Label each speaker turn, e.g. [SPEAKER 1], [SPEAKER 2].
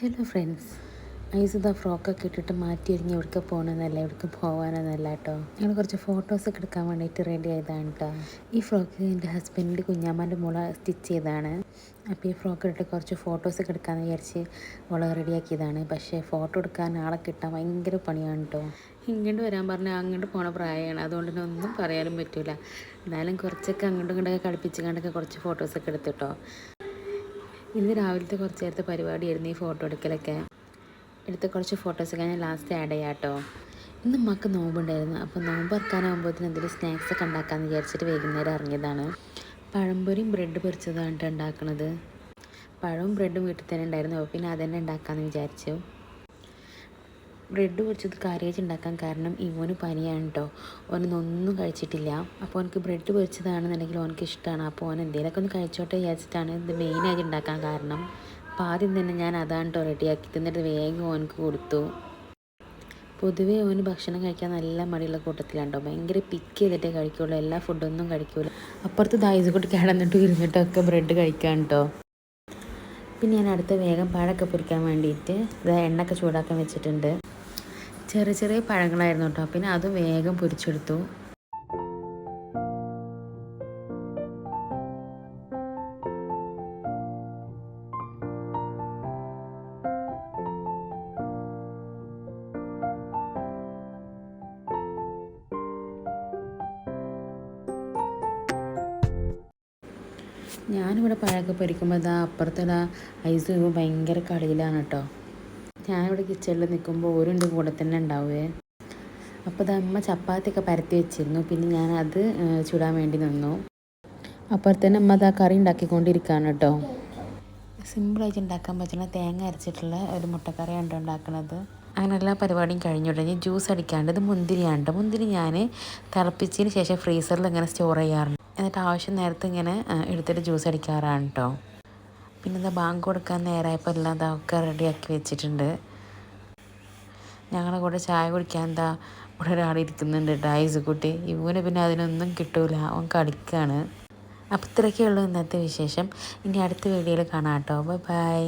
[SPEAKER 1] Hello friends, ഐസുദ ഫ്രോക്കൊക്കെ ഇട്ടിട്ട് മാറ്റി ഒരുങ്ങി എവിടേക്ക് പോകണമെന്നല്ല, എവിടേക്ക് പോകാനെന്നല്ല കേട്ടോ. ഞങ്ങൾ കുറച്ച് ഫോട്ടോസൊക്കെ എടുക്കാൻ വേണ്ടിയിട്ട് റെഡി ആയതാണ് കേട്ടോ. ഈ ഫ്രോക്ക് എൻ്റെ ഹസ്ബൻഡിൻ്റെ കുഞ്ഞാമ്മൻ്റെ മോളെ സ്റ്റിച്ച് ചെയ്തതാണ്. അപ്പോൾ ഈ ഫ്രോക്ക് ഇട്ടിട്ട് കുറച്ച് ഫോട്ടോസൊക്കെ എടുക്കാമെന്ന് വിചാരിച്ച് മോളെ റെഡിയാക്കിയതാണ്. പക്ഷേ ഫോട്ടോ എടുക്കാൻ ആളെ കിട്ടാൻ ഭയങ്കര പണിയാണ് കേട്ടോ. ഇങ്ങോട്ട് വരാൻ പറഞ്ഞാൽ അങ്ങോട്ട് പോണ പ്രായമാണ്, അതുകൊണ്ട് തന്നെ ഒന്നും പറയാനും പറ്റില്ല. എന്നാലും കുറച്ചൊക്കെ അങ്ങോട്ടും ഇങ്ങോട്ടൊക്കെ കളിപ്പിച്ച് കണ്ടൊക്കെ കുറച്ച് ഫോട്ടോസൊക്കെ എടുത്തിട്ടോ. ഇന്ന് രാവിലത്തെ കുറച്ച് നേരത്തെ പരിപാടിയായിരുന്നു ഈ ഫോട്ടോ എടുക്കലൊക്കെ. എടുത്ത കുറച്ച് ഫോട്ടോസൊക്കെ ഞാൻ ലാസ്റ്റ് ആഡ് ചെയ്യാം കേട്ടോ. ഇന്ന് ഉമ്മക്ക് നോമ്പുണ്ടായിരുന്നു. അപ്പോൾ നോമ്പ് ഇറക്കാനാകുമ്പോഴത്തേന് എന്തെങ്കിലും സ്നാക്സൊക്കെ ഉണ്ടാക്കാമെന്ന് വിചാരിച്ചിട്ട് വൈകുന്നേരം ഇറങ്ങിയതാണ്. പഴംപൊരിയും ബ്രെഡ് പൊരിച്ചതാണ് ഉണ്ടാക്കുന്നത്. പഴവും ബ്രെഡും വീട്ടിൽ തന്നെ ഉണ്ടായിരുന്നു. അപ്പോൾ പിന്നെ അതന്നെ ഉണ്ടാക്കാമെന്ന് വിചാരിച്ചു. ബ്രെഡ് പൊരിച്ചത് കാര്യമായിട്ട് ഉണ്ടാക്കാൻ കാരണം ഇവന് പനിയാണ് കേട്ടോ. ഓനൊന്നും കഴിച്ചിട്ടില്ല. അപ്പോൾ ഓനക്ക് ബ്രെഡ് പൊരിച്ചതാണെന്നുണ്ടെങ്കിൽ ഓനക്ക് ഇഷ്ടമാണ്. അപ്പോൾ ഓൻ എന്തെങ്കിലുമൊക്കെ ഒന്ന് കഴിച്ചോട്ടെ വിചാരിച്ചിട്ടാണ് ഇത് മെയിനായിട്ട് ഉണ്ടാക്കാൻ കാരണം. അപ്പോൾ ആദ്യം തന്നെ ഞാൻ അതാണ് കേട്ടോ റെഡിയാക്കി തന്നിട്ട് വേഗം ഓനക്ക് കൊടുത്തു. പൊതുവേ ഓന് ഭക്ഷണം കഴിക്കാൻ നല്ല മടിയുള്ള കൂട്ടത്തിലാണ് കേട്ടോ. ഭയങ്കര പിക്ക് ചെയ്തിട്ടേ കഴിക്കുള്ളൂ, എല്ലാ ഫുഡൊന്നും കഴിക്കൂല. അപ്പുറത്ത് ദായിസുകൂട്ടി കിടന്നിട്ടും ഇരുന്നിട്ടൊക്കെ ബ്രെഡ് കഴിക്കാൻ കേട്ടോ. പിന്നെ ഞാൻ അടുത്ത വേഗം പഴമൊക്കെ പൊരിക്കാൻ വേണ്ടിയിട്ട് എണ്ണയൊക്കെ ചൂടാക്കാൻ വെച്ചിട്ടുണ്ട്. ചെറിയ ചെറിയ പഴങ്ങളായിരുന്നു കേട്ടോ. പിന്നെ അതും വേഗം പൊരിച്ചെടുത്തു. ഞാനിവിടെ പഴമൊക്കെ പൊരിക്കുമ്പോൾ അപ്പുറത്തിടാ ഐസ് ഭയങ്കര കളിയിലാണ് കേട്ടോ. ഞാനിവിടെ കിച്ചണിൽ നിൽക്കുമ്പോൾ ഓരുണ്ട് കൂടെ തന്നെ ഉണ്ടാവുമേ. അപ്പോൾ അമ്മ ചപ്പാത്തിയൊക്കെ പരത്തി വെച്ചിരുന്നു. പിന്നെ ഞാനത് ചുടാൻ വേണ്ടി നിന്നു. അപ്പുറത്തന്നെ അമ്മ കറി ഉണ്ടാക്കിക്കൊണ്ടിരിക്കുകയാണ് കേട്ടോ. സിമ്പിളായിട്ട് ഉണ്ടാക്കാൻ പറ്റുന്ന തേങ്ങ അരച്ചിട്ടുള്ള ഒരു മുട്ടക്കറിയാണ് ഉണ്ടാക്കുന്നത്. അങ്ങനെ എല്ലാ പരിപാടിയും കഴിഞ്ഞുടനെ ജ്യൂസ് അടിക്കാണ്ട്. ഇത് മുന്തിരിയാണ് കേട്ടോ. മുന്തിരി ഞാൻ തിളപ്പിച്ചതിന് ശേഷം ഫ്രീസറിൽ ഇങ്ങനെ സ്റ്റോർ ചെയ്യാറുണ്ട്. എന്നിട്ട് ആവശ്യം നേരത്തെ ഇങ്ങനെ എടുത്തിട്ട് ജ്യൂസ് അടിക്കാറാണ് കേട്ടോ. പിന്നെ ബാങ്ക് കൊടുക്കാൻ നേരമായപ്പോൾ എല്ലാം ഒക്കെ റെഡിയാക്കി വെച്ചിട്ടുണ്ട്. ഞങ്ങളുടെ കൂടെ ചായ കുടിക്കാൻ ഇവിടെ ഒരാളിരിക്കുന്നുണ്ട് കേട്ടോ, ഐസുകുട്ടി. ഇവന് പിന്നെ അതിനൊന്നും കിട്ടൂല, അവൻ കളിക്കുകയാണ്. അപ്പോൾ ഇത്രയൊക്കെയുള്ളൂ ഇന്നത്തെ വിശേഷം. ഇനി അടുത്ത വീഡിയോയിൽ കാണാം കേട്ടോ. Bye bye.